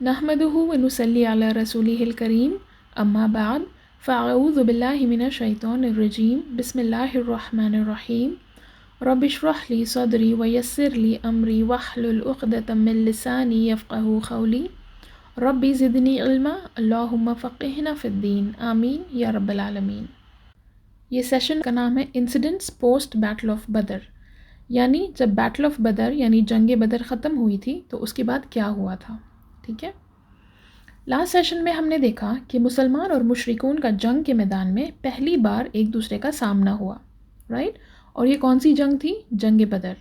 نحمدہ ونصلی علی رسولہ الکریم اما بعد فاعوذ باللہ من الشیطان الرجیم بسم اللہ الرحمن الرحیم رب اشرح لی صدری ویسر لی امری واحلل عقدۃ من لسانی یفقہوا قولی رب زدنی علما اللہم فقہنا فی الدین آمین یا رب العالمین۔ یہ سیشن کا نام ہے incidents post battle of Badr, یعنی جب بیٹل آف بدر یعنی جنگ بدر ختم ہوئی تھی تو اس کے بعد کیا ہوا تھا۔ ٹھیک ہے، لاسٹ سیشن میں ہم نے دیکھا کہ مسلمان اور مشرکون کا جنگ کے میدان میں پہلی بار ایک دوسرے کا سامنا ہوا، رائٹ؟ اور یہ کون سی جنگ تھی؟ جنگ بدر۔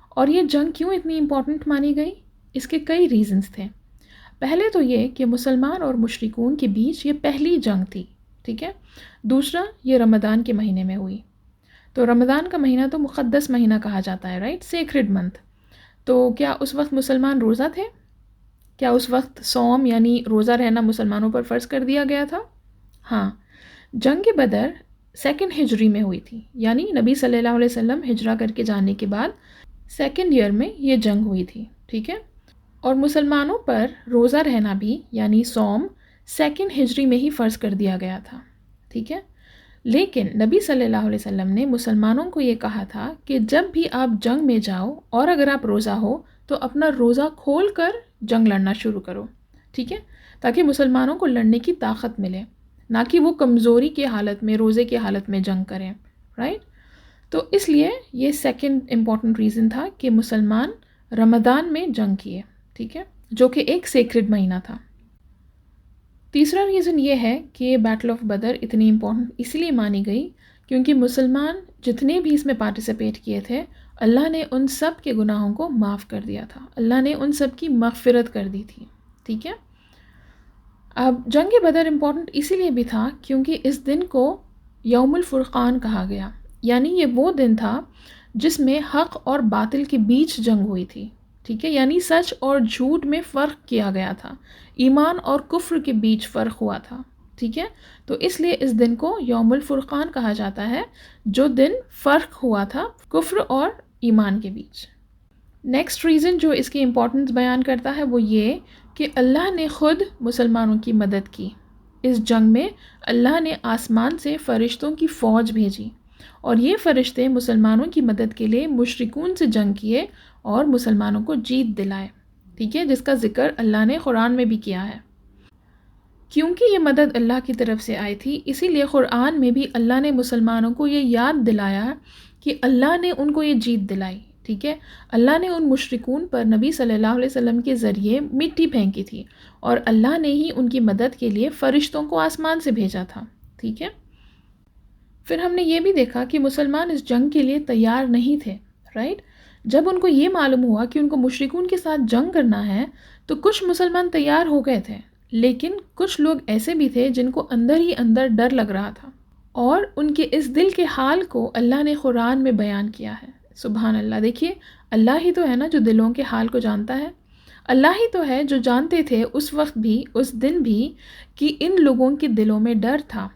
اور یہ جنگ کیوں اتنی امپورٹنٹ مانی گئی؟ اس کے کئی ریزنز تھے۔ پہلے تو یہ کہ مسلمان اور مشرکون کے بیچ یہ پہلی جنگ تھی، ٹھیک ہے۔ دوسرا، یہ رمضان کے مہینے میں ہوئی، تو رمضان کا مہینہ تو مقدس مہینہ کہا جاتا ہے، رائٹ؟ Sacred month. تو کیا اس وقت مسلمان روزہ تھے؟ کیا اس وقت صوم یعنی روزہ رہنا مسلمانوں پر فرض کر دیا گیا تھا؟ ہاں، جنگ بدر 2 ہجری میں ہوئی تھی، یعنی نبی صلی اللہ علیہ وسلم ہجرہ کر کے جانے کے بعد 2nd ایئر میں یہ جنگ ہوئی تھی، ٹھیک ہے۔ اور مسلمانوں پر روزہ رہنا بھی یعنی صوم 2nd ہجری میں ہی فرض کر دیا گیا تھا، ٹھیک ہے۔ لیکن نبی صلی اللہ علیہ وسلم نے مسلمانوں کو یہ کہا تھا کہ جب بھی آپ جنگ میں جاؤ اور اگر آپ روزہ ہو تو اپنا روزہ کھول کر جنگ لڑنا شروع کرو، ٹھیک ہے، تاکہ مسلمانوں کو لڑنے کی طاقت ملے، نہ کہ وہ کمزوری کی حالت میں، روزے کی حالت میں جنگ کریں، رائٹ؟ تو اس لیے یہ 2nd امپورٹنٹ ریزن تھا کہ مسلمان رمضان میں جنگ کیے، ٹھیک ہے، جو کہ ایک سیکرڈ مہینہ تھا۔ تیسرا ریزن یہ ہے کہ بیٹل آف بدر اتنی امپورٹنٹ اس لیے مانی گئی کیونکہ مسلمان جتنے بھی اس میں پارٹیسپیٹ کیے تھے، اللہ نے ان سب کے گناہوں کو معاف کر دیا تھا، اللہ نے ان سب کی مغفرت کر دی تھی، ٹھیک ہے۔ اب جنگ بدر امپورٹنٹ اسی لیے بھی تھا کیونکہ اس دن کو یوم الفرقان کہا گیا، یعنی یہ وہ دن تھا جس میں حق اور باطل کے بیچ جنگ ہوئی تھی، ٹھیک ہے، یعنی سچ اور جھوٹ میں فرق کیا گیا تھا، ایمان اور کفر کے بیچ فرق ہوا تھا، ٹھیک ہے۔ تو اس لیے اس دن کو یوم الفرقان کہا جاتا ہے، جو دن فرق ہوا تھا کفر اور ایمان کے بیچ۔ نیکسٹ ریزن جو اس کی امپورٹنس بیان کرتا ہے وہ یہ کہ اللہ نے خود مسلمانوں کی مدد کی۔ اس جنگ میں اللہ نے آسمان سے فرشتوں کی فوج بھیجی اور یہ فرشتے مسلمانوں کی مدد کے لیے مشرکون سے جنگ کیے اور مسلمانوں کو جیت دلائے، ٹھیک ہے، جس کا ذکر اللہ نے قرآن میں بھی کیا ہے۔ کیونکہ یہ مدد اللہ کی طرف سے آئی تھی، اسی لیے قرآن میں بھی اللہ نے مسلمانوں کو یہ یاد دلایا کہ اللہ نے ان کو یہ جیت دلائی، ٹھیک ہے۔ اللہ نے ان مشرکون پر نبی صلی اللہ علیہ وسلم کے ذریعے مٹی پھینکی تھی اور اللہ نے ہی ان کی مدد کے لیے فرشتوں کو آسمان سے بھیجا تھا، ٹھیک ہے۔ پھر ہم نے یہ بھی دیکھا کہ مسلمان اس جنگ کے لیے تیار نہیں تھے، رائٹ؟ جب ان کو یہ معلوم ہوا کہ ان کو مشرکون کے ساتھ جنگ کرنا ہے تو کچھ مسلمان تیار ہو گئے تھے، لیکن کچھ لوگ ایسے بھی تھے جن کو اندر ہی اندر ڈر لگ رہا تھا، اور ان کے اس دل کے حال کو اللہ نے قرآن میں بیان کیا ہے۔ سبحان اللہ، دیکھیے، اللہ ہی تو ہے نا جو دلوں کے حال کو جانتا ہے، اللہ ہی تو ہے جو جانتے تھے اس وقت بھی، اس دن بھی، کہ ان لوگوں کے دلوں میں ڈر تھا۔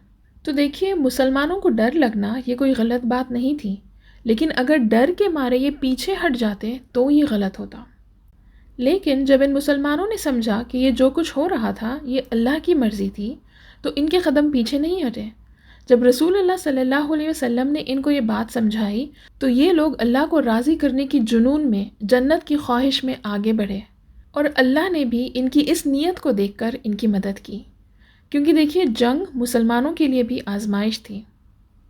تو دیکھیے، مسلمانوں کو ڈر لگنا یہ کوئی غلط بات نہیں تھی، لیکن اگر ڈر کے مارے یہ پیچھے ہٹ جاتے تو یہ غلط ہوتا۔ لیکن جب ان مسلمانوں نے سمجھا کہ یہ جو کچھ ہو رہا تھا یہ اللہ کی مرضی تھی تو ان کے قدم پیچھے نہیں ہٹے۔ جب رسول اللہ صلی اللہ علیہ وسلم نے ان کو یہ بات سمجھائی تو یہ لوگ اللہ کو راضی کرنے کی جنون میں، جنت کی خواہش میں آگے بڑھے، اور اللہ نے بھی ان کی اس نیت کو دیکھ کر ان کی مدد کی، کیونکہ دیکھیے جنگ مسلمانوں کے لیے بھی آزمائش تھی،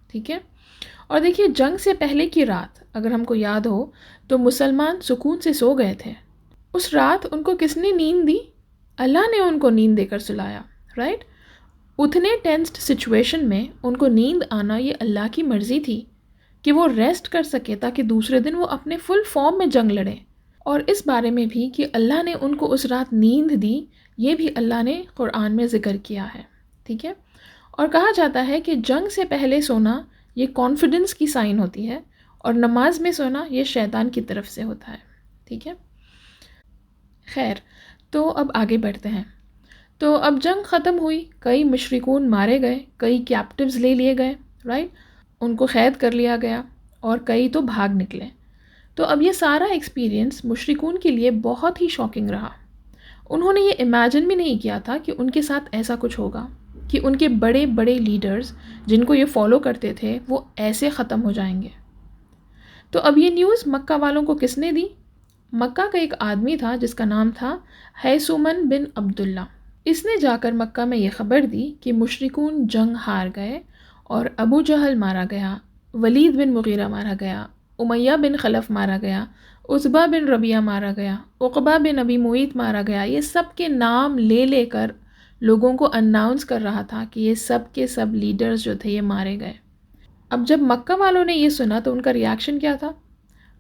ٹھیک ہے۔ اور دیکھیے جنگ سے پہلے کی رات اگر ہم کو یاد ہو تو مسلمان سکون سے سو گئے تھے۔ اس رات ان کو کس نے نیند دی؟ اللہ نے ان کو نیند دے کر سلایا، رائٹ؟ اتنے ٹینسڈ سچویشن میں ان کو نیند آنا یہ اللہ کی مرضی تھی کہ وہ ریسٹ کر سکے تاکہ دوسرے دن وہ اپنے فل فارم میں جنگ لڑیں۔ اور اس بارے میں بھی کہ اللہ نے ان کو اس رات نیند دی، یہ بھی اللہ نے قرآن میں ذکر کیا ہے، ٹھیک ہے۔ اور کہا جاتا ہے کہ جنگ سے پہلے سونا یہ کانفیڈنس کی سائن ہوتی ہے، اور نماز میں سونا یہ شیطان کی طرف سے ہوتا ہے، ٹھیک ہے۔ خیر، تو اب آگے بڑھتے ہیں۔ تو اب جنگ ختم ہوئی، کئی مشرکون مارے گئے، کئی کیپٹیوز لے لیے گئے، رائٹ؟ ان کو قید کر لیا گیا اور کئی تو بھاگ نکلے۔ تو اب یہ سارا ایکسپیرینس مشرکون کے لیے بہت ہی شاکنگ رہا، انہوں نے یہ امیجن بھی نہیں کیا تھا کہ ان کے ساتھ ایسا کچھ ہوگا، کہ ان کے بڑے بڑے لیڈرز جن کو یہ فالو کرتے تھے وہ ایسے ختم ہو جائیں گے۔ تو اب یہ نیوز مکہ والوں کو کس نے دی؟ مکہ کا ایک آدمی تھا جس کا نام تھا حیثومن بن عبداللہ۔ اس نے جا کر مکہ میں یہ خبر دی کہ مشرکون جنگ ہار گئے اور ابو جہل مارا گیا، ولید بن مغیرہ مارا گیا، امیہ بن خلف مارا گیا، عتبہ بن ربیعہ مارا گیا، عقبہ بن ابی معیط مارا گیا۔ یہ سب کے نام لے لے کر لوگوں کو اناؤنس کر رہا تھا کہ یہ سب کے سب لیڈرز جو تھے یہ مارے گئے۔ اب جب مکہ والوں نے یہ سنا تو ان کا ریاکشن کیا تھا؟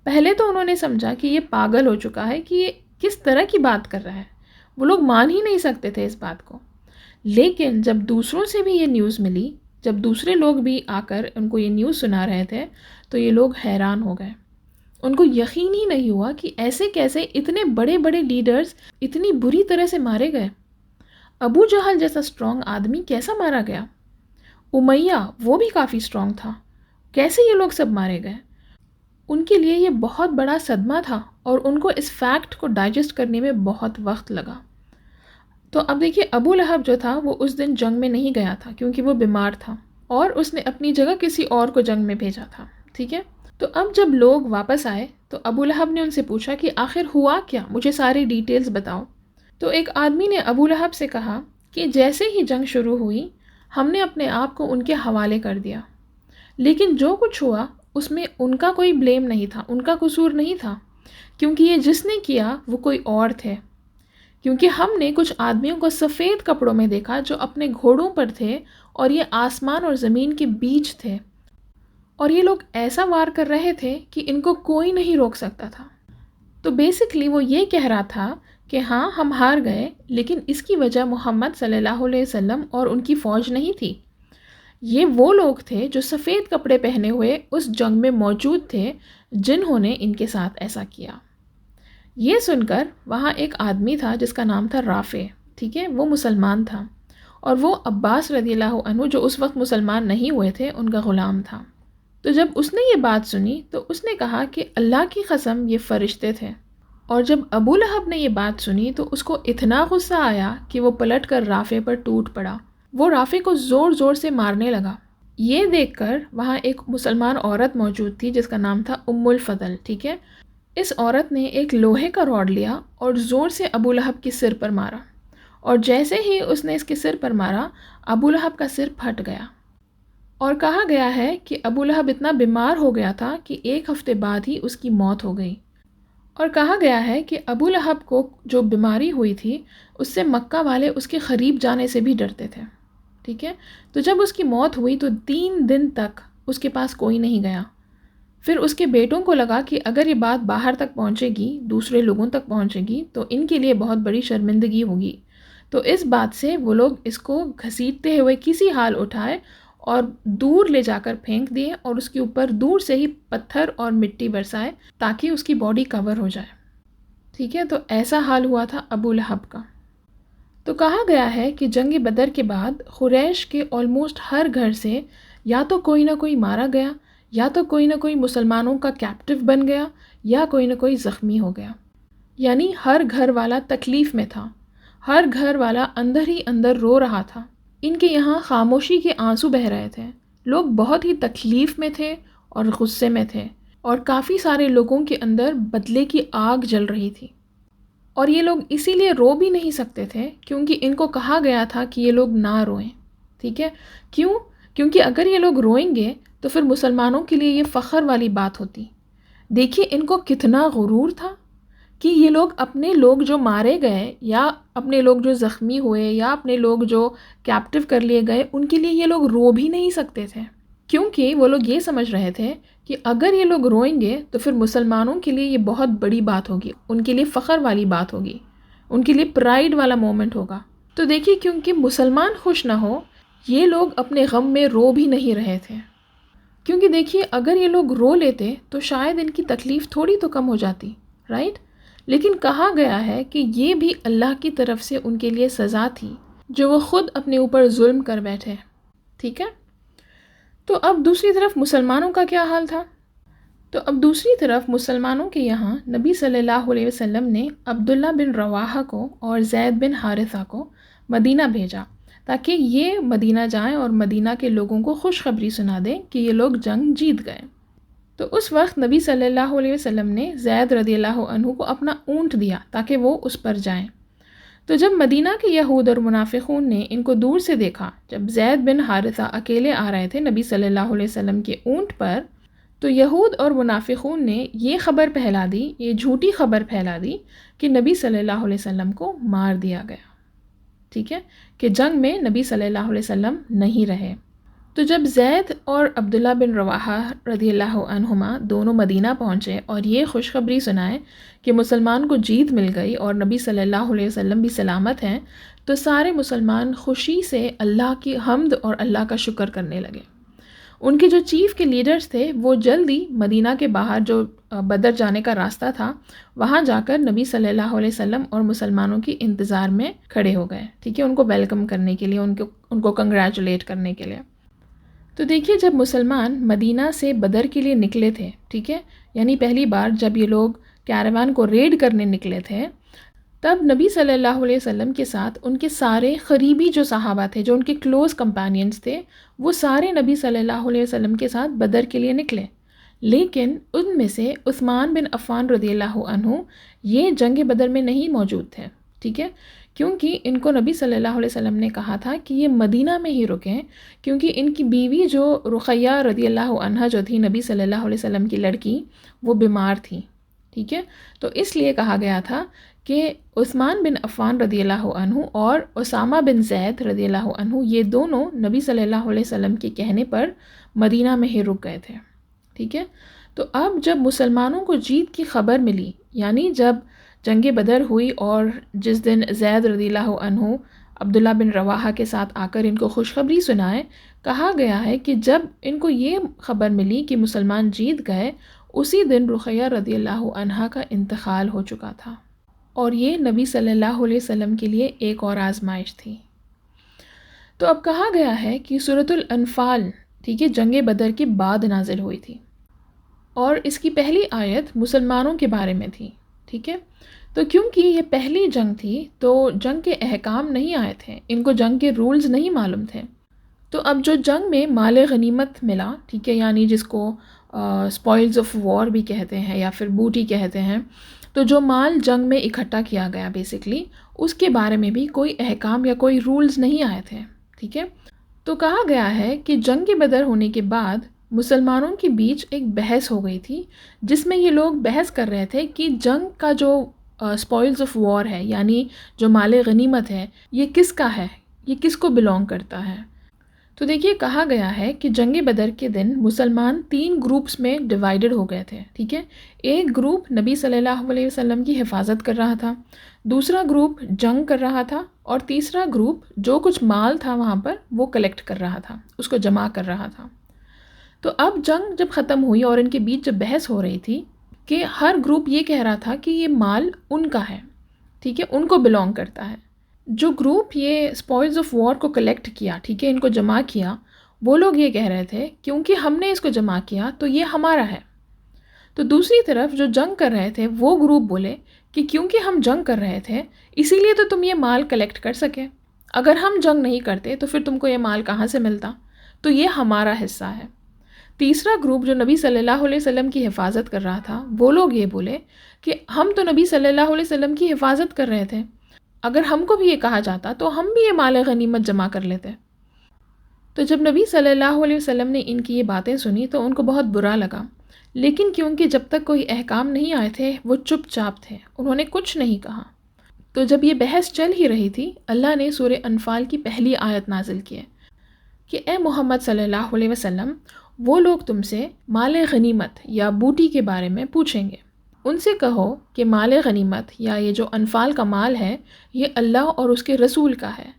پہلے تو انہوں نے سمجھا کہ یہ پاگل ہو چکا ہے، کہ یہ کس طرح کی بات کر رہا ہے، وہ لوگ مان ہی نہیں سکتے تھے اس بات کو۔ لیکن جب دوسروں سے بھی یہ نیوز ملی، جب دوسرے لوگ بھی آ کر ان کو یہ نیوز سنا رہے تھے تو یہ لوگ حیران ہو گئے۔ ان کو یقین ہی نہیں ہوا کہ ایسے کیسے اتنے بڑے بڑے لیڈرز اتنی بری طرح سے مارے گئے۔ ابو جہل جیسا اسٹرانگ آدمی کیسا مارا گیا؟ امیہ وہ بھی کافی اسٹرانگ تھا، کیسے یہ لوگ سب مارے گئے؟ ان کے لیے یہ بہت بڑا صدمہ تھا اور ان کو اس فیکٹ کو ڈائجسٹ کرنے میں بہت وقت لگا۔ تو اب دیکھیے ابو لہب جو تھا وہ اس دن جنگ میں نہیں گیا تھا کیونکہ وہ بیمار تھا، اور اس نے اپنی جگہ کسی اور کو جنگ میں بھیجا تھا، ٹھیک ہے؟ تو اب جب لوگ واپس آئے تو ابو لہب نے ان سے پوچھا کہ آخر ہوا کیا، مجھے ساری ڈیٹیلز بتاؤ۔ تو ایک آدمی نے ابو لہب سے کہا کہ جیسے ہی جنگ شروع ہوئی ہم نے اپنے آپ کو ان کے حوالے کر دیا، لیکن جو کچھ ہوا اس میں ان کا کوئی بلیم نہیں تھا، ان کا قصور نہیں تھا، کیونکہ یہ جس نے کیا وہ کوئی اور تھے۔ کیونکہ ہم نے کچھ آدمیوں کو سفید کپڑوں میں دیکھا جو اپنے گھوڑوں پر تھے اور یہ آسمان اور زمین کے بیچ تھے، اور یہ لوگ ایسا وار کر رہے تھے کہ ان کو کوئی نہیں روک سکتا تھا۔ تو بیسکلی وہ یہ کہہ رہا تھا کہ ہاں ہم ہار گئے، لیکن اس کی وجہ محمد صلی اللہ علیہ وسلم اور ان کی فوج نہیں تھی، یہ وہ لوگ تھے جو سفید کپڑے پہنے ہوئے اس جنگ میں موجود تھے جنہوں نے ان کے ساتھ ایسا کیا۔ یہ سن کر وہاں ایک آدمی تھا جس کا نام تھا رافع، ٹھیک ہے، وہ مسلمان تھا، اور وہ عباس رضی اللہ عنہ جو اس وقت مسلمان نہیں ہوئے تھے ان کا غلام تھا۔ تو جب اس نے یہ بات سنی تو اس نے کہا کہ اللہ کی قسم یہ فرشتے تھے۔ اور جب ابو لہب نے یہ بات سنی تو اس کو اتنا غصہ آیا کہ وہ پلٹ کر رافع پر ٹوٹ پڑا، وہ رافع کو زور زور سے مارنے لگا۔ یہ دیکھ کر وہاں ایک مسلمان عورت موجود تھی جس کا نام تھا ام الفضل، ٹھیک ہے، اس عورت نے ایک لوہے کا راڈ لیا اور زور سے ابو لہب کے سر پر مارا، اور جیسے ہی اس نے اس کے سر پر مارا ابو لہب کا سر پھٹ گیا، اور کہا گیا ہے کہ ابو لہب اتنا بیمار ہو گیا تھا کہ 1 ہفتے بعد ہی اس کی موت ہو گئی، اور کہا گیا ہے کہ ابو لہب کو جو بیماری ہوئی تھی اس سے مکہ والے اس کے قریب جانے سے بھی ڈرتے تھے، ٹھیک ہے۔ تو جب اس کی موت ہوئی تو 3 دن تک اس کے پاس کوئی نہیں گیا۔ پھر اس کے بیٹوں کو لگا کہ اگر یہ بات باہر تک پہنچے گی، دوسرے لوگوں تک پہنچے گی تو ان کے لیے بہت بڑی شرمندگی ہوگی، تو اس بات سے وہ لوگ اس کو گھسیٹتے ہوئے کسی حال اٹھائے اور دور لے جا کر پھینک دیے، اور اس کے اوپر دور سے ہی پتھر اور مٹی برسائے تاکہ اس کی باڈی کور ہو جائے، ٹھیک ہے۔ تو ایسا حال ہوا تھا ابو لہب کا۔ تو کہا گیا ہے کہ جنگ بدر کے بعد قریش کے آلموسٹ ہر گھر سے یا تو کوئی نہ کوئی مارا گیا، یا تو کوئی نہ کوئی مسلمانوں کا کیپٹیو بن گیا، یا کوئی نہ کوئی زخمی ہو گیا، یعنی ہر گھر والا تکلیف میں تھا، ہر گھر والا اندر ہی اندر رو رہا تھا۔ ان کے یہاں خاموشی کے آنسو بہہ رہے تھے، لوگ بہت ہی تکلیف میں تھے اور غصے میں تھے، اور کافی سارے لوگوں کے اندر بدلے کی آگ جل رہی تھی، اور یہ لوگ اسی لیے رو بھی نہیں سکتے تھے کیونکہ ان کو کہا گیا تھا کہ یہ لوگ نہ روئیں، ٹھیک ہے۔ کیونکہ اگر یہ لوگ روئیں گے تو پھر مسلمانوں کے لیے یہ فخر والی بات ہوتی۔ دیکھیے ان کو کتنا غرور تھا کہ یہ لوگ اپنے لوگ جو مارے گئے، یا اپنے لوگ جو زخمی ہوئے، یا اپنے لوگ جو کیپٹیو کر لیے گئے، ان کے لیے یہ لوگ رو بھی نہیں سکتے تھے، کیونکہ وہ لوگ یہ سمجھ رہے تھے کہ اگر یہ لوگ روئیں گے تو پھر مسلمانوں کے لیے یہ بہت بڑی بات ہوگی، ان کے لیے فخر والی بات ہوگی، ان کے لیے پرائیڈ والا مومنٹ ہوگا۔ تو دیکھیے کیونکہ مسلمان خوش نہ ہو، یہ لوگ اپنے غم میں رو بھی نہیں رہے تھے، کیونکہ دیکھیے اگر یہ لوگ رو لیتے تو شاید ان کی تکلیف تھوڑی تو کم ہو جاتی، رائٹ؟ لیکن کہا گیا ہے کہ یہ بھی اللہ کی طرف سے ان کے لیے سزا تھی جو وہ خود اپنے اوپر ظلم کر بیٹھے، ٹھیک ہے۔ تو اب دوسری طرف مسلمانوں کا کیا حال تھا؟ تو اب دوسری طرف مسلمانوں کے یہاں نبی صلی اللہ علیہ وسلم نے عبداللہ بن رواحہ کو اور زید بن حارثہ کو مدینہ بھیجا تاکہ یہ مدینہ جائیں اور مدینہ کے لوگوں کو خوشخبری سنا دیں کہ یہ لوگ جنگ جیت گئے۔ تو اس وقت نبی صلی اللہ علیہ وسلم نے زید رضی اللہ عنہ کو اپنا اونٹ دیا تاکہ وہ اس پر جائیں۔ تو جب مدینہ کے یہود اور منافقون نے ان کو دور سے دیکھا، جب زید بن حارثہ اکیلے آ رہے تھے نبی صلی اللہ علیہ وسلم کے اونٹ پر، تو یہود اور منافقون نے یہ خبر پھیلا دی، یہ جھوٹی خبر پھیلا دی کہ نبی صلی اللہ علیہ وسلم کو مار دیا گیا، ٹھیک ہے، کہ جنگ میں نبی صلی اللہ علیہ وسلم نہیں رہے۔ تو جب زید اور عبداللہ بن رواحہ رضی اللہ عنہما دونوں مدینہ پہنچے اور یہ خوشخبری سنائے کہ مسلمان کو جیت مل گئی اور نبی صلی اللہ علیہ وسلم بھی سلامت ہیں، تو سارے مسلمان خوشی سے اللہ کی حمد اور اللہ کا شکر کرنے لگے۔ ان کے جو چیف کے لیڈرز تھے وہ جلدی مدینہ کے باہر جو بدر جانے کا راستہ تھا وہاں جا کر نبی صلی اللہ علیہ وسلم اور مسلمانوں کی انتظار میں کھڑے ہو گئے، ٹھیک ہے، ان کو ویلکم کرنے کے لیے، ان کو کنگریچولیٹ کرنے کے لیے۔ تو دیکھیے جب مسلمان مدینہ سے بدر کے لیے نکلے تھے، ٹھیک ہے، یعنی پہلی بار جب یہ لوگ کیروان کو ریڈ کرنے نکلے تھے، تب نبی صلی اللہ علیہ وسلم کے ساتھ ان کے سارے قریبی جو صحابہ تھے، جو ان کے کلوز کمپینینز تھے، وہ سارے نبی صلی اللہ علیہ وسلم کے ساتھ بدر کے لیے نکلے، لیکن ان میں سے عثمان بن عفان رضی اللہ عنہ یہ جنگ بدر میں نہیں موجود تھے، ٹھیک ہے، کیونکہ ان کو نبی صلی اللہ علیہ وسلم نے کہا تھا کہ یہ مدینہ میں ہی رکیں، کیونکہ ان کی بیوی جو رقیہ رضی اللہ عنہا جو تھی نبی صلی اللہ علیہ وسلم کی لڑکی، وہ بیمار تھی، ٹھیک ہے، تو اس لیے کہا گیا تھا کہ عثمان بن عفان رضی اللہ عنہ اور اسامہ بن زید رضی اللہ عنہ یہ دونوں نبی صلی اللہ علیہ وسلم کے کہنے پر مدینہ میں ہی رک گئے تھے، ٹھیک ہے۔ تو اب جب مسلمانوں کو جیت کی خبر ملی، یعنی جب جنگ بدر ہوئی اور جس دن زید رضی اللہ عنہ عبداللہ بن رواحہ کے ساتھ آ کر ان کو خوشخبری سنائے، کہا گیا ہے کہ جب ان کو یہ خبر ملی کہ مسلمان جیت گئے، اسی دن رقیہ رضی اللہ عنہا کا انتقال ہو چکا تھا، اور یہ نبی صلی اللہ علیہ وسلم کے لیے ایک اور آزمائش تھی۔ تو اب کہا گیا ہے کہ سورۃ الانفال، ٹھیک ہے، جنگ بدر کے بعد نازل ہوئی تھی، اور اس کی پہلی آیت مسلمانوں کے بارے میں تھی، ٹھیک ہے۔ تو کیونکہ یہ پہلی جنگ تھی تو جنگ کے احکام نہیں آئے تھے، ان کو جنگ کے رولز نہیں معلوم تھے۔ تو اب جو جنگ میں مال غنیمت ملا، ٹھیک ہے، یعنی جس کو اسپوائلز آف وار بھی کہتے ہیں یا پھر بوٹی کہتے ہیں، تو جو مال جنگ میں اکٹھا کیا گیا بیسکلی، اس کے بارے میں بھی کوئی احکام یا کوئی رولز نہیں آئے تھے، ٹھیک ہے۔ تو کہا گیا ہے کہ جنگ بدر ہونے کے بعد مسلمانوں کے بیچ ایک بحث ہو گئی تھی، جس میں یہ لوگ بحث کر رہے تھے کہ جنگ کا جو اسپوائلز آف وار ہے، یعنی جو مال غنیمت ہے، یہ کس کا ہے، یہ کس کو بلونگ کرتا ہے۔ تو دیکھیے کہا گیا ہے کہ جنگ بدر کے دن مسلمان 3 گروپس میں ڈیوائیڈڈ ہو گئے تھے، ٹھیک ہے۔ ایک گروپ نبی صلی اللہ علیہ وسلم کی حفاظت کر رہا تھا، دوسرا گروپ جنگ کر رہا تھا، اور تیسرا گروپ جو کچھ مال تھا وہاں پر وہ کلیکٹ کر رہا تھا، اس کو جمع کر رہا تھا۔ تو اب جنگ جب ختم ہوئی اور ان کے بیچ جب بحث ہو رہی تھی کہ ہر گروپ یہ کہہ رہا تھا کہ یہ مال ان کا ہے، ٹھیک ہے، ان کو بلونگ کرتا ہے۔ جو گروپ یہ اسپوائلز آف وار کو کلیکٹ کیا، ٹھیک ہے، ان کو جمع کیا، وہ لوگ یہ کہہ رہے تھے کیونکہ ہم نے اس کو جمع کیا تو یہ ہمارا ہے۔ تو دوسری طرف جو جنگ کر رہے تھے وہ گروپ بولے کہ کیونکہ ہم جنگ کر رہے تھے اسی لیے تو تم یہ مال کلیکٹ کر سکے، اگر ہم جنگ نہیں کرتے تو پھر تم کو یہ مال کہاں سے ملتا، تو یہ ہمارا حصہ ہے۔ تیسرا گروپ جو نبی صلی اللہ علیہ وسلم کی حفاظت کر رہا تھا، وہ لوگ یہ بولے کہ ہم تو نبی صلی اللہ علیہ وسلم کی حفاظت کر رہے تھے، اگر ہم کو بھی یہ کہا جاتا تو ہم بھی یہ مال غنیمت جمع کر لیتے۔ تو جب نبی صلی اللہ علیہ وسلم نے ان کی یہ باتیں سنی تو ان کو بہت برا لگا، لیکن کیونکہ جب تک کوئی احکام نہیں آئے تھے وہ چپ چاپ تھے، انہوں نے کچھ نہیں کہا۔ تو جب یہ بحث چل ہی رہی تھی، اللہ نے سورہ انفال کی پہلی آیت نازل کی کہ اے محمد صلی اللہ علیہ وسلم، وہ لوگ تم سے مال غنیمت یا بوٹی کے بارے میں پوچھیں گے، ان سے کہو کہ مال غنیمت یا یہ جو انفال کا مال ہے یہ اللہ اور اس کے رسول کا ہے،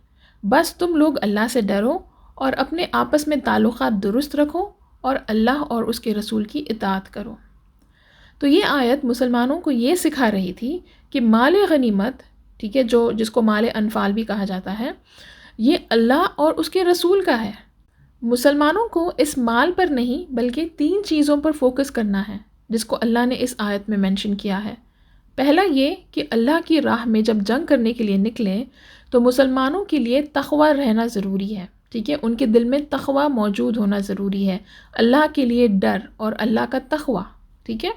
بس تم لوگ اللہ سے ڈرو اور اپنے آپس میں تعلقات درست رکھو اور اللہ اور اس کے رسول کی اطاعت کرو۔ تو یہ آیت مسلمانوں کو یہ سکھا رہی تھی کہ مال غنیمت، ٹھیک ہے، جس کو مال انفال بھی کہا جاتا ہے، یہ اللہ اور اس کے رسول کا ہے۔ مسلمانوں کو اس مال پر نہیں بلکہ 3 چیزوں پر فوکس کرنا ہے، جس کو اللہ نے اس آیت میں مینشن کیا ہے۔ پہلا یہ کہ اللہ کی راہ میں جب جنگ کرنے کے لیے نکلیں تو مسلمانوں کے لیے تقوی رہنا ضروری ہے، ٹھیک ہے، ان کے دل میں تقوی موجود ہونا ضروری ہے، اللہ کے لیے ڈر اور اللہ کا تقوی، ٹھیک ہے۔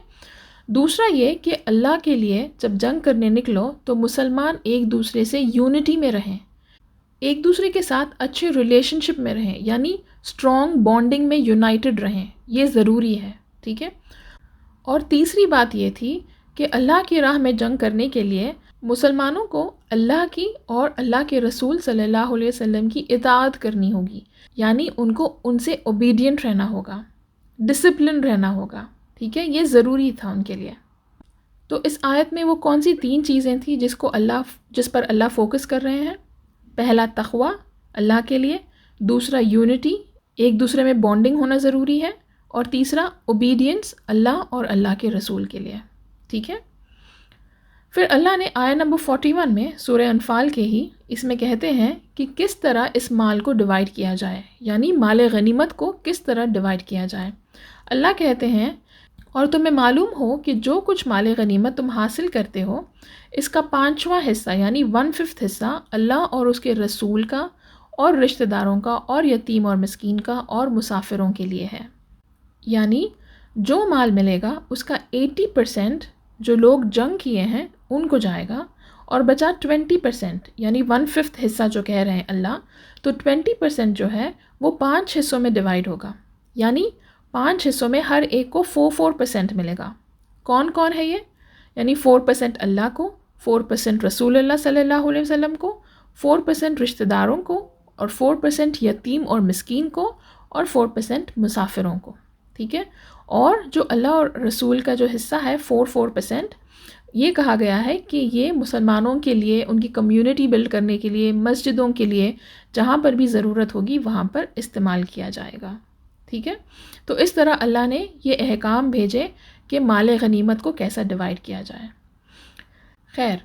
دوسرا یہ کہ اللہ کے لیے جب جنگ کرنے نکلو تو مسلمان ایک دوسرے سے یونٹی میں رہیں، ایک دوسرے کے ساتھ اچھے ریلیشن شپ میں رہیں، یعنی اسٹرانگ بانڈنگ میں یونائٹڈ رہیں، یہ ضروری ہے، ٹھیک ہے۔ اور تیسری بات یہ تھی کہ اللہ کی راہ میں جنگ کرنے کے لیے مسلمانوں کو اللہ کی اور اللہ کے رسول صلی اللہ علیہ وسلم کی اطاعت کرنی ہوگی، یعنی ان کو ان سے اوبیڈینٹ رہنا ہوگا، ڈسپلن رہنا ہوگا، ٹھیک ہے، یہ ضروری تھا ان کے لیے۔ تو اس آیت میں وہ کون سی 3 چیزیں تھیں جس پر اللہ فوکس کر رہے ہیں؟ پہلا تقوی اللہ کے لیے، دوسرا یونٹی، ایک دوسرے میں بانڈنگ ہونا ضروری ہے، اور تیسرا اوبیڈینس اللہ اور اللہ کے رسول کے لیے، ٹھیک ہے۔ پھر اللہ نے آیت نمبر 41 میں سورہ انفال کے ہی اس میں کہتے ہیں کہ کس طرح اس مال کو ڈیوائیڈ کیا جائے، یعنی مال غنیمت کو کس طرح ڈیوائیڈ کیا جائے۔ اللہ کہتے ہیں اور تمہیں معلوم ہو کہ جو کچھ مال غنیمت تم حاصل کرتے ہو اس کا 5واں حصہ یعنی 1/5 حصہ اللہ اور اس کے رسول کا اور رشتہ داروں کا اور یتیم اور مسکین کا اور مسافروں کے لیے ہے، یعنی جو مال ملے گا اس کا 80% جو لوگ جنگ کیے ہیں ان کو جائے گا، اور بچا 20% یعنی 1/5 حصہ جو کہہ رہے ہیں اللہ، تو 20% جو ہے وہ 5 حصوں میں ڈیوائیڈ ہوگا، یعنی 5 حصوں میں ہر ایک کو 4% ملے گا۔ کون کون ہے یہ؟ یعنی 4% اللہ کو، 4% رسول اللہ صلی اللہ علیہ وسلم کو، 4% رشتہ داروں کو، اور 4% یتیم اور مسکین کو، اور 4% مسافروں کو، ٹھیک ہے۔ اور جو اللہ اور رسول کا جو حصہ ہے 4% یہ کہا گیا ہے کہ یہ مسلمانوں کے لیے، ان کی کمیونٹی بلڈ کرنے کے لیے، مسجدوں کے لیے، جہاں پر بھی ضرورت ہوگی وہاں پر استعمال کیا جائے گا، ٹھیک ہے۔ تو اس طرح اللہ نے یہ احکام بھیجے کہ مال غنیمت کو کیسا ڈیوائیڈ کیا جائے۔ خیر،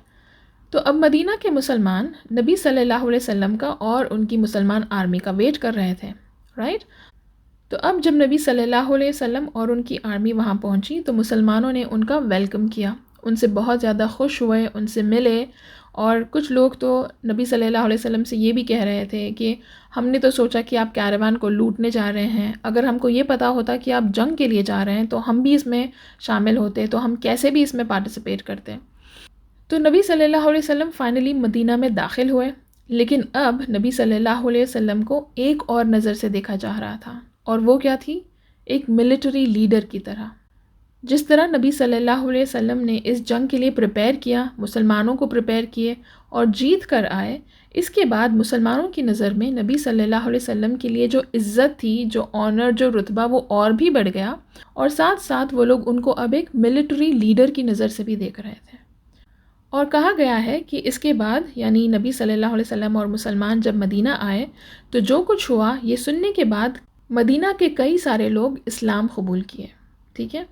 تو اب مدینہ کے مسلمان نبی صلی اللہ علیہ وسلم کا اور ان کی مسلمان آرمی کا ویٹ کر رہے تھے، رائٹ؟ تو اب جب نبی صلی اللہ علیہ وسلم اور ان کی آرمی وہاں پہنچی تو مسلمانوں نے ان کا ویلکم کیا، ان سے بہت زیادہ خوش ہوئے، ان سے ملے، اور کچھ لوگ تو نبی صلی اللہ علیہ وسلم سے یہ بھی کہہ رہے تھے کہ ہم نے تو سوچا کہ آپ کیروان کو لوٹنے جا رہے ہیں، اگر ہم کو یہ پتا ہوتا کہ آپ جنگ کے لیے جا رہے ہیں تو ہم بھی اس میں شامل ہوتے، تو ہم کیسے بھی اس میں پارٹیسپیٹ کرتے۔ تو نبی صلی اللہ علیہ وسلم فائنلی مدینہ میں داخل ہوئے، لیکن اب نبی صلی اللہ علیہ وسلم کو ایک اور نظر سے دیکھا جا رہا تھا، اور وہ کیا تھی؟ ایک ملٹری لیڈر کی طرح۔ جس طرح نبی صلی اللہ علیہ وسلم نے اس جنگ کے لیے پریپیئر کیا، مسلمانوں کو پریپیئر کیے اور جیت کر آئے، اس کے بعد مسلمانوں کی نظر میں نبی صلی اللہ علیہ وسلم کے لیے جو عزت تھی، جو آنر، جو رتبہ، وہ اور بھی بڑھ گیا، اور ساتھ ساتھ وہ لوگ ان کو اب ایک ملٹری لیڈر کی نظر سے بھی دیکھ رہے تھے۔ اور کہا گیا ہے کہ اس کے بعد یعنی نبی صلی اللہ علیہ وسلم اور مسلمان جب مدینہ آئے تو جو کچھ ہوا یہ سننے کے بعد مدینہ کے کئی سارے لوگ اسلام قبول کیے، ٹھیک ہے،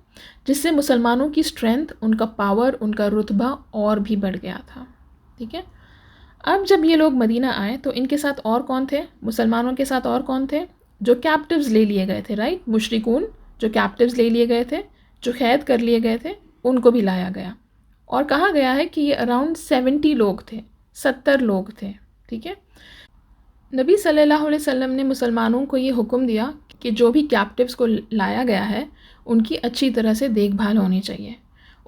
جس سے مسلمانوں کی اسٹرینتھ، ان کا پاور، ان کا رتبہ اور بھی بڑھ گیا تھا، ٹھیک ہے۔ اب جب یہ لوگ مدینہ آئے تو ان کے ساتھ اور کون تھے؟ مسلمانوں کے ساتھ اور کون تھے؟ جو کیپٹیوز لے لیے گئے تھے، رائٹ، مشرکون جو کیپٹیوز لے لیے گئے تھے، جو قید کر لیے گئے تھے، ان کو بھی لایا گیا، اور کہا گیا ہے کہ یہ اراؤنڈ 70 لوگ تھے، 70 لوگ تھے، ٹھیک ہے۔ نبی صلی اللہ علیہ وسلم نے مسلمانوں کو یہ حکم دیا کہ جو بھی کیپٹیوز کو لایا گیا ہے ان کی اچھی طرح سے دیکھ بھال ہونی چاہیے،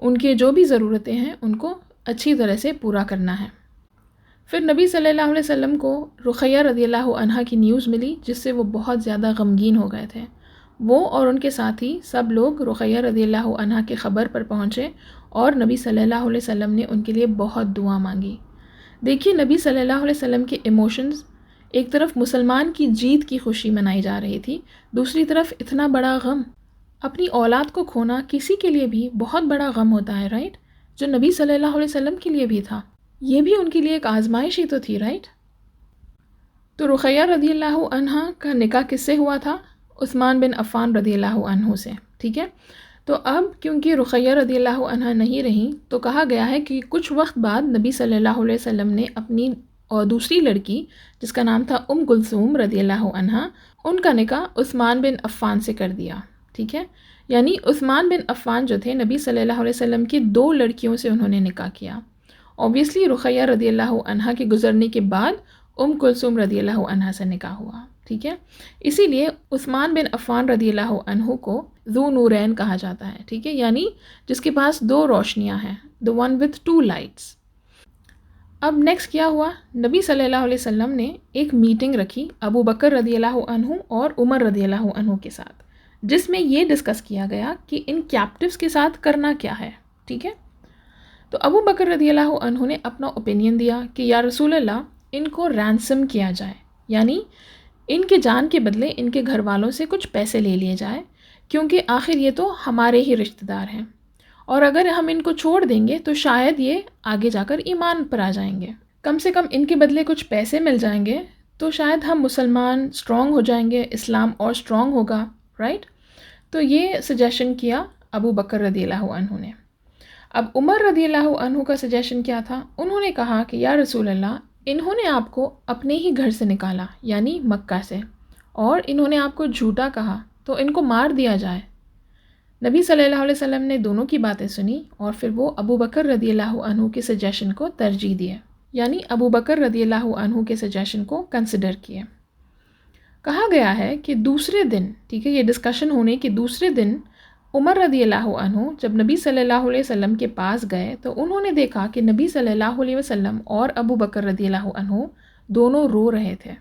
ان کے جو بھی ضرورتیں ہیں ان کو اچھی طرح سے پورا کرنا ہے۔ پھر نبی صلی اللہ علیہ وسلم کو رقیہ رضی اللہ عنہا کی نیوز ملی، جس سے وہ بہت زیادہ غمگین ہو گئے تھے۔ وہ اور ان کے ساتھی سب لوگ رقیہ رضی اللہ عنہا کی خبر پر پہنچے اور نبی صلی اللہ علیہ وسلم نے ان کے لیے بہت دعا مانگی۔ دیکھیے نبی صلی اللہ علیہ وسلم کے ایموشنز، ایک طرف مسلمان کی جیت کی خوشی منائی جا رہی تھی، دوسری طرف اتنا بڑا غم، اپنی اولاد کو کھونا کسی کے لیے بھی بہت بڑا غم ہوتا ہے، رائٹ، جو نبی صلی اللہ علیہ وسلم کے لیے بھی تھا، یہ بھی ان کے لیے ایک آزمائش ہی تو تھی، رائٹ۔ تو رقیہ رضی اللہ عنہا کا نکاح کس سے ہوا تھا؟ عثمان بن عفان رضی اللہ عنہ سے، ٹھیک ہے۔ تو اب کیونکہ رقیہ رضی اللہ عنہا نہیں رہیں تو کہا گیا ہے کہ کچھ وقت بعد نبی صلی اللہ علیہ وسلم نے اپنی اور دوسری لڑکی جس کا نام تھا ام کلثوم رضی اللہ عنہا، ان کا نکاح عثمان بن عفان سے کر دیا، ٹھیک ہے۔ یعنی عثمان بن عفان جو تھے نبی صلی اللہ علیہ وسلم کی 2 لڑکیوں سے انہوں نے نکاح کیا. اوبویسلی رقیہ رضی اللہ عنہا کے گزرنے کے بعد کلثوم رضی اللہ عنہا سے نکاح ہوا. ٹھیک ہے، اسی لیے عثمان بن عفان رضی اللہ عنہ کو ذو نورین کہا جاتا ہے. ٹھیک ہے، یعنی جس کے پاس 2 روشنیاں ہیں، the one with 2 lights. اب نیکسٹ کیا ہوا، نبی صلی اللہ علیہ وسلم نے ایک میٹنگ رکھی ابو بکر رضی اللہ عنہ اور عمر رضی اللہ عنہ کے ساتھ، جس میں یہ ڈسکس کیا گیا کہ ان کیپٹیوز کے ساتھ کرنا کیا ہے. ٹھیک ہے، تو ابو بکر رضی اللہ عنہ نے اپنا اوپینین دیا کہ یا رسول اللہ ان کو رینسم کیا جائے، یعنی ان کے جان کے بدلے ان کے گھر والوں سے کچھ پیسے لے لیے جائے، کیونکہ آخر یہ تو ہمارے ہی رشتہ دار ہیں، اور اگر ہم ان کو چھوڑ دیں گے تو شاید یہ آگے جا کر ایمان پر آ جائیں گے. کم سے کم ان کے بدلے کچھ پیسے مل جائیں گے تو شاید ہم مسلمان اسٹرانگ ہو جائیں گے، اسلام اور اسٹرانگ ہوگا. رائٹ، تو یہ سجیشن کیا ابو بکر رضی اللہ عنہ نے. اب عمر رضی اللہ عنہ کا سجیشن کیا تھا؟ انہوں نے کہا کہ یا رسول اللہ انہوں نے آپ کو اپنے ہی گھر سے نکالا، یعنی مکہ سے، اور انہوں نے آپ کو جھوٹا کہا، تو ان کو مار دیا جائے. نبی صلی اللہ علیہ وسلم نے دونوں کی باتیں سنی اور پھر وہ ابو بکر رضی اللہ عنہ کے سجیشن کو ترجیح دیے، یعنی ابو بکر رضی اللہ عنہ کے سجیشن کو کنسیڈر کیے. کہا گیا ہے کہ دوسرے دن، ٹھیک ہے، یہ ڈسکشن ہونے کے دوسرے دن عمر رضی اللہ عنہ جب نبی صلی اللہ علیہ وسلم کے پاس گئے تو انہوں نے دیکھا کہ نبی صلی اللہ علیہ وسلم اور ابو بکر رضی اللہ عنہ دونوں رو رہے تھے.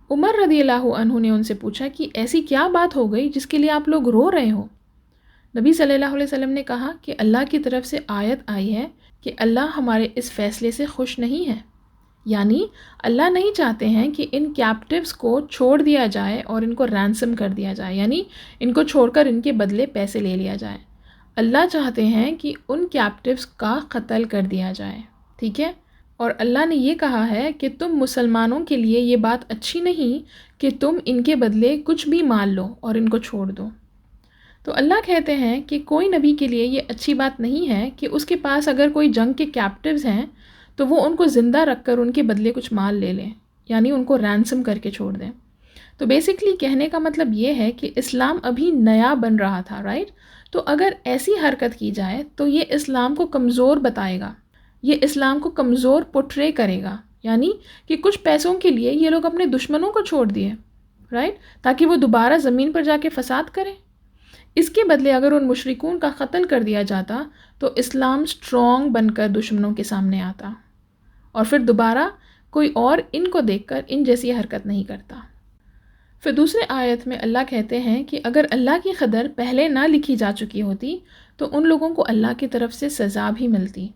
عمر رضی اللہ عنہ نے ان سے پوچھا کہ ایسی کیا بات ہو گئی جس کے لیے آپ لوگ رو رہے ہو؟ نبی صلی اللہ علیہ وسلم نے کہا کہ اللہ کی طرف سے آیت آئی ہے کہ اللہ ہمارے اس فیصلے سے خوش نہیں ہے، یعنی اللہ نہیں چاہتے ہیں کہ ان کیپٹیوز کو چھوڑ دیا جائے اور ان کو رینسم کر دیا جائے، یعنی ان کو چھوڑ کر ان کے بدلے پیسے لے لیا جائے. اللہ چاہتے ہیں کہ ان کیپٹیوز کا قتل کر دیا جائے. ٹھیک ہے، اور اللہ نے یہ کہا ہے کہ تم مسلمانوں کے لیے یہ بات اچھی نہیں کہ تم ان کے بدلے کچھ بھی مال لو اور ان کو چھوڑ دو. تو اللہ کہتے ہیں کہ کوئی نبی کے لیے یہ اچھی بات نہیں ہے کہ اس کے پاس اگر کوئی جنگ کے کیپٹیوز ہیں تو وہ ان کو زندہ رکھ کر ان کے بدلے کچھ مال لے لیں، یعنی ان کو رینسم کر کے چھوڑ دیں. تو بیسکلی کہنے کا مطلب یہ ہے کہ اسلام ابھی نیا بن رہا تھا، رائٹ؟ تو اگر ایسی حرکت کی جائے تو یہ اسلام کو کمزور بتائے گا، یہ اسلام کو کمزور پورٹرے کرے گا، یعنی کہ کچھ پیسوں کے لیے یہ لوگ اپنے دشمنوں کو چھوڑ دیے، رائٹ، تاکہ وہ دوبارہ زمین پر جا کے فساد کریں. اس کے بدلے اگر ان مشرکون کا قتل کر دیا جاتا تو اسلام اسٹرانگ بن کر دشمنوں کے سامنے آتا، اور پھر دوبارہ کوئی اور ان کو دیکھ کر ان جیسی حرکت نہیں کرتا. پھر دوسرے آیت میں اللہ کہتے ہیں کہ اگر اللہ کی قدر پہلے نہ لکھی جا چکی ہوتی تو ان لوگوں کو اللہ کی طرف سے سزا بھی ملتی،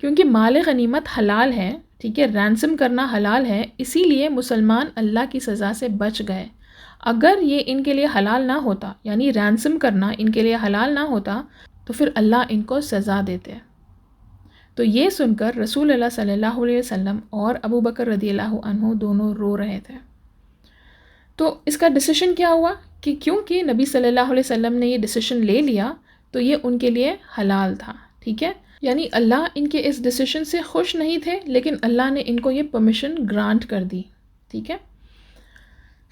کیونکہ مال غنیمت حلال ہے. ٹھیک ہے، رینسم کرنا حلال ہے، اسی لیے مسلمان اللہ کی سزا سے بچ گئے. اگر یہ ان کے لیے حلال نہ ہوتا، یعنی رینسم کرنا ان کے لیے حلال نہ ہوتا، تو پھر اللہ ان کو سزا دیتے. تو یہ سن کر رسول اللہ صلی اللہ علیہ وسلم اور ابو بکر رضی اللہ عنہ دونوں رو رہے تھے. تو اس کا ڈیسیشن کیا ہوا کہ کیونکہ نبی صلی اللہ علیہ وسلم نے یہ ڈیسیشن لے لیا تو یہ ان کے لیے حلال تھا. ٹھیک ہے، یعنی اللہ ان کے اس ڈیسیشن سے خوش نہیں تھے، لیکن اللہ نے ان کو یہ پرمیشن گرانٹ کر دی. ٹھیک ہے،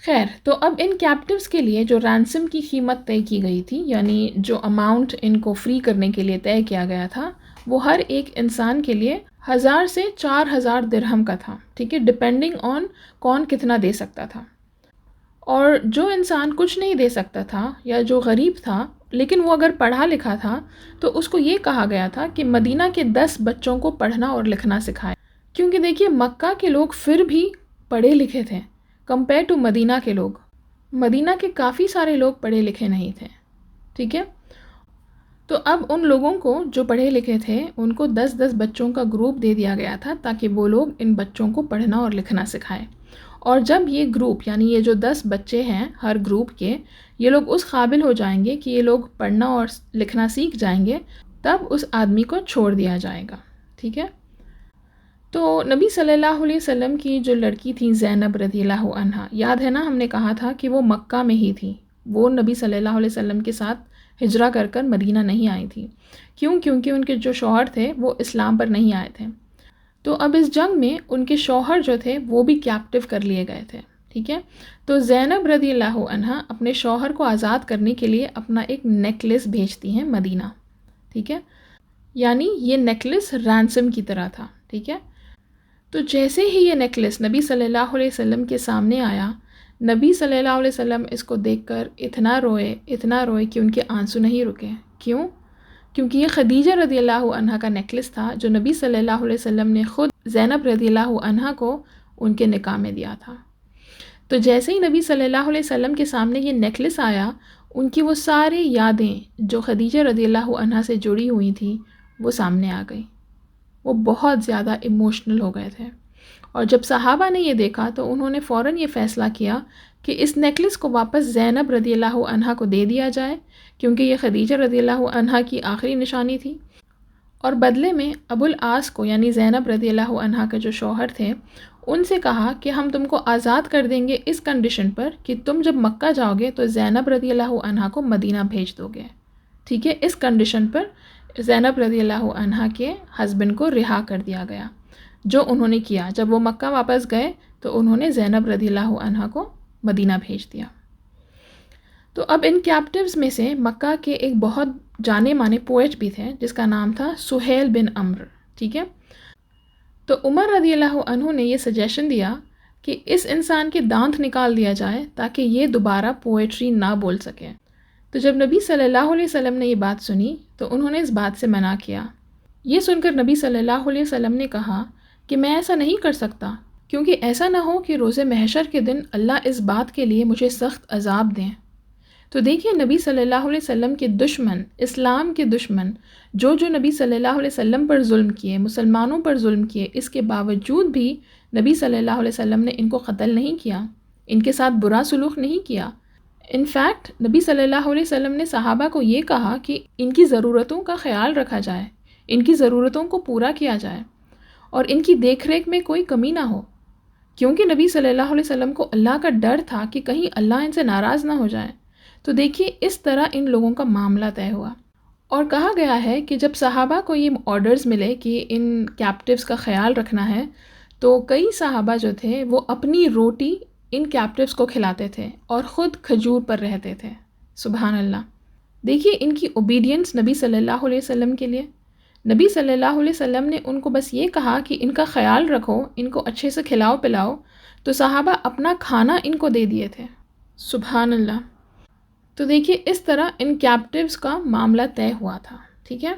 خیر، تو اب ان کیپٹیوز کے لیے جو رینسم کی قیمت طے کی گئی تھی، یعنی جو اماؤنٹ ان کو فری کرنے کے لیے طے کیا گیا تھا، وہ ہر ایک انسان کے لیے 1000 سے 4000 درہم کا تھا. ٹھیک ہے، ڈپینڈنگ آن کون کتنا دے سکتا تھا. اور جو انسان کچھ نہیں دے سکتا تھا یا جو غریب تھا لیکن وہ اگر پڑھا لکھا تھا تو اس کو یہ کہا گیا تھا کہ مدینہ کے 10 بچوں کو پڑھنا اور لکھنا سکھائے. کیونکہ دیکھیے مکہ کے لوگ پھر بھی پڑھے لکھے تھے کمپیئر ٹو مدینہ کے لوگ. مدینہ کے کافی سارے لوگ پڑھے لکھے نہیں تھے. ٹھیک ہے، تو اب ان لوگوں کو جو پڑھے لکھے تھے ان کو 10 بچوں کا گروپ دے دیا گیا تھا تاکہ وہ لوگ ان بچوں کو پڑھنا اور لکھنا سکھائیں. اور جب یہ گروپ، یعنی یہ جو 10 بچے ہیں ہر گروپ کے، یہ لوگ اس قابل ہو جائیں گے کہ یہ لوگ پڑھنا اور لکھنا سیکھ جائیں گے، تب اس آدمی کو چھوڑ دیا جائے گا. ٹھیک ہے، تو نبی صلی اللہ علیہ وسلم کی جو لڑکی تھی زینب رضی اللہ عنہا، یاد ہے نا ہم نے کہا تھا کہ وہ مکہ میں ہی تھی، وہ نبی صلی اللہ علیہ وسلم کے ساتھ ہجرہ کر کر مدینہ نہیں آئی تھی. کیونکہ ان کے جو شوہر تھے وہ اسلام پر نہیں آئے تھے. تو اب اس جنگ میں ان کے شوہر جو تھے وہ بھی کیپٹیو کر لیے گئے تھے. ٹھیک ہے. تو زینب رضی اللہ عنہا اپنے شوہر کو آزاد کرنے کے لیے اپنا ایک نیکلس بھیجتی ہیں مدینہ. ٹھیک ہے، یعنی یہ نیکلس رینسم کی طرح تھا. ٹھیک ہے، تو جیسے ہی یہ نیکلس نبی صلی اللہ علیہ وسلم کے سامنے آیا، نبی صلی اللہ علیہ وسلم اس کو دیکھ کر اتنا روئے کہ ان کے آنسو نہیں رکے. کیوں؟ کیونکہ یہ خدیجہ رضی اللہ عنہا کا نیکلس تھا جو نبی صلی اللہ علیہ وسلم نے خود زینب رضی اللہ عنہا کو ان کے نکاح میں دیا تھا. تو جیسے ہی نبی صلی اللہ علیہ وسلم کے سامنے یہ نیکلس آیا، ان کی وہ ساری یادیں جو خدیجہ رضی اللہ عنہا سے جڑی ہوئی تھیں وہ سامنے آ گئی. وہ بہت زیادہ ایموشنل ہو گئے تھے، اور جب صحابہ نے یہ دیکھا تو انہوں نے فوراً یہ فیصلہ کیا کہ اس نیکلس کو واپس زینب رضی اللہ عنہا کو دے دیا جائے، کیونکہ یہ خدیجہ رضی اللہ عنہا کی آخری نشانی تھی. اور بدلے میں ابو العاص کو، یعنی زینب رضی اللہ عنہا کے جو شوہر تھے، ان سے کہا کہ ہم تم کو آزاد کر دیں گے اس کنڈیشن پر کہ تم جب مکہ جاؤ گے تو زینب رضی اللہ عنہا کو مدینہ بھیج دو گے. ٹھیک ہے، اس کنڈیشن پر زینب رضی اللہ عنہا کے ہسبینڈ کو رہا کر دیا گیا، جو انہوں نے کیا. جب وہ مکہ واپس گئے تو انہوں نے زینب رضی اللہ عنہا کو مدینہ بھیج دیا. تو اب ان کیپٹیوز میں سے مکہ کے ایک بہت جانے مانے پوئٹ بھی تھے جس کا نام تھا سہیل بن عمرو. ٹھیک ہے، تو عمر رضی اللہ عنہ نے یہ سجیشن دیا کہ اس انسان کے دانت نکال دیا جائے تاکہ یہ دوبارہ پوئٹری نہ بول سکے. تو جب نبی صلی اللہ علیہ وسلم نے یہ بات سنی تو انہوں نے اس بات سے منع کیا. یہ سن کر نبی صلی اللہ علیہ وسلم نے کہا کہ میں ایسا نہیں کر سکتا، کیونکہ ایسا نہ ہو کہ روز محشر کے دن اللہ اس بات کے لیے مجھے سخت عذاب دیں. تو دیکھیے نبی صلی اللہ علیہ وسلم کے دشمن، اسلام کے دشمن، جو نبی صلی اللہ علیہ وسلم پر ظلم کیے، مسلمانوں پر ظلم کیے، اس کے باوجود بھی نبی صلی اللہ علیہ وسلم نے ان کو قتل نہیں کیا، ان کے ساتھ برا سلوک نہیں کیا. انفیکٹ نبی صلی اللہ علیہ وسلم نے صحابہ کو یہ کہا کہ ان کی ضرورتوں کا خیال رکھا جائے، ان کی ضرورتوں کو پورا کیا جائے، اور ان کی دیکھ ریکھ میں کوئی کمی نہ ہو، کیونکہ نبی صلی اللہ علیہ وسلم کو اللہ کا ڈر تھا کہ کہیں اللہ ان سے ناراض نہ ہو جائے. تو دیکھیے اس طرح ان لوگوں کا معاملہ طے ہوا. اور کہا گیا ہے کہ جب صحابہ کو یہ آرڈرز ملے کہ ان کیپٹیوز کا خیال رکھنا ہے، تو کئی صحابہ جو تھے وہ اپنی روٹی ان کیپٹیوز کو کھلاتے تھے اور خود کھجور پر رہتے تھے. سبحان اللہ. دیکھیے ان کی اوبیڈینس نبی صلی اللہ علیہ وسلم کے لیے. نبی صلی اللہ علیہ وسلم نے ان کو بس یہ کہا کہ ان کا خیال رکھو، ان کو اچھے سے کھلاؤ پلاؤ، تو صحابہ اپنا کھانا ان کو دے دیے تھے. سبحان اللہ. تو دیکھیے اس طرح ان کیپٹیوز کا معاملہ طے ہوا تھا. ٹھیک ہے،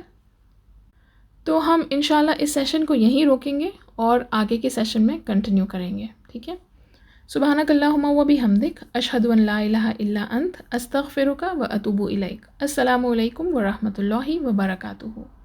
تو ہم انشاءاللہ اس سیشن کو یہیں روکیں گے اور آگے کے سیشن میں کنٹینیو کریں گے. ٹھیک ہے، سبحانک اللہم و بحمدک، اشہد ان لا الہ الا انت، استغفرک و اتوب الیک. السلام علیکم ورحمۃ اللہ وبرکاتہ.